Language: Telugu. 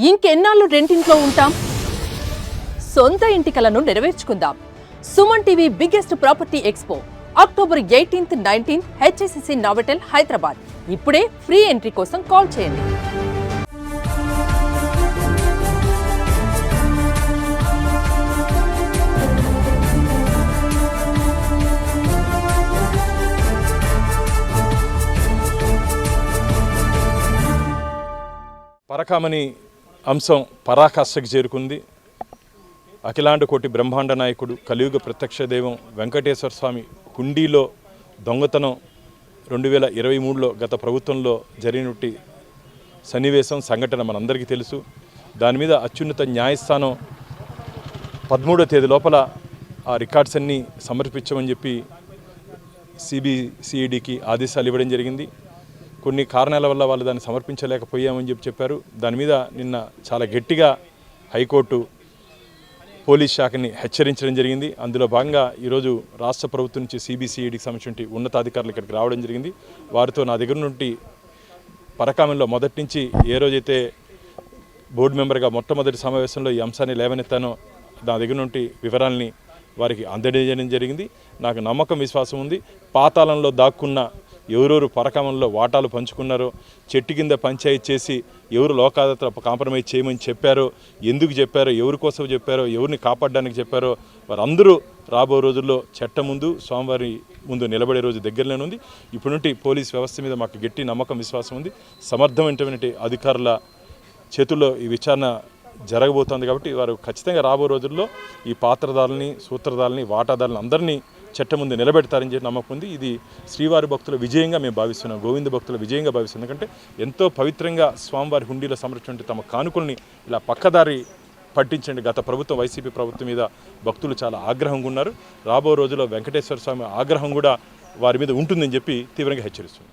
ఇంకెన్నాళ్ళు రెంటింట్లో ఉంటాం? సొంత ఇంటి కలను నెరవేర్చుకుందాం. Suman TV biggest property expo October 18th, 19th HSCC Novotel Hyderabad. ఇప్పుడే ఫ్రీ ఎంట్రీ కోసం కాల్ చేయండి. పరకామణి అంశం పరాకాష్ఠకు చేరుకుంది. అఖిలాండ కోటి బ్రహ్మాండ నాయకుడు కలియుగ ప్రత్యక్ష దైవం వెంకటేశ్వర స్వామి హుండీలో దొంగతనం 2023లో గత ప్రభుత్వంలో జరిగినట్టి సన్నివేశం సంఘటన మనందరికీ తెలుసు. దాని మీద అత్యున్నత న్యాయస్థానం 13వ తేదీ లోపల ఆ రికార్డ్స్ అన్నీ సమర్పించమని చెప్పి సిబిసిఐడికి ఆదేశాలు ఇవ్వడం జరిగింది. కొన్ని కారణాల వల్ల వాళ్ళు దాన్ని సమర్పించలేకపోయామని చెప్పారు. దాని మీద నిన్న చాలా గట్టిగా హైకోర్టు పోలీస్ శాఖని హెచ్చరించడం జరిగింది. అందులో భాగంగా ఈరోజు రాష్ట్ర ప్రభుత్వం నుంచి సిబిసిఐడికి సంబంధించిన ఉన్నతాధికారులు ఇక్కడికి రావడం జరిగింది. వారితో నా దగ్గర నుండి పరకామణిలో మొదటి నుంచి ఏ రోజైతే బోర్డు మెంబర్గా మొట్టమొదటి సమావేశంలో ఈ అంశాన్ని లేవనెత్తానో నా దగ్గర నుండి వివరాలని వారికి అందజేయడం జరిగింది. నాకు నమ్మకం, విశ్వాసం ఉంది. పాతాళంలో దాక్కున్న ఎవరెవరు పరకామణిలో వాటాలు పంచుకున్నారో, చెట్టు కింద పంచాయతీ చేసి ఎవరు లోకాదాత కాంప్రమైజ్ చేయమని చెప్పారో, ఎందుకు చెప్పారో, ఎవరి కోసం చెప్పారో, ఎవరిని కాపాడడానికి చెప్పారో వారందరూ రాబో రోజుల్లో చట్టం ముందు, స్వామివారి ముందు నిలబడే రోజు దగ్గరలోనే ఉంది. ఇప్పటి నుండి పోలీస్ వ్యవస్థ మీద మాకు గట్టి నమ్మకం, విశ్వాసం ఉంది. సమర్థమైనటువంటి అధికారుల చేతుల్లో ఈ విచారణ జరగబోతోంది. కాబట్టి వారు ఖచ్చితంగా రాబో రోజుల్లో ఈ పాత్రదారులని, సూత్రధారులని, వాటాదారులని అందరినీ చట్టం ముందు నిలబెడతారని చెప్పి నమ్మకం ఉంది. ఇది శ్రీవారి భక్తుల విజయంగా మేము భావిస్తున్నాం, గోవింద భక్తుల విజయంగా భావిస్తున్నాం. ఎందుకంటే ఎంతో పవిత్రంగా స్వామివారి హుండీలో సమర్పించిన తమ కానుకల్ని ఇలా పక్కదారి పట్టించండి. గత ప్రభుత్వం, వైసీపీ ప్రభుత్వం మీద భక్తులు చాలా ఆగ్రహంగా ఉన్నారు. రాబో రోజుల్లో వెంకటేశ్వర స్వామి ఆగ్రహం కూడా వారి మీద ఉంటుందని చెప్పి తీవ్రంగా హెచ్చరిస్తుంది.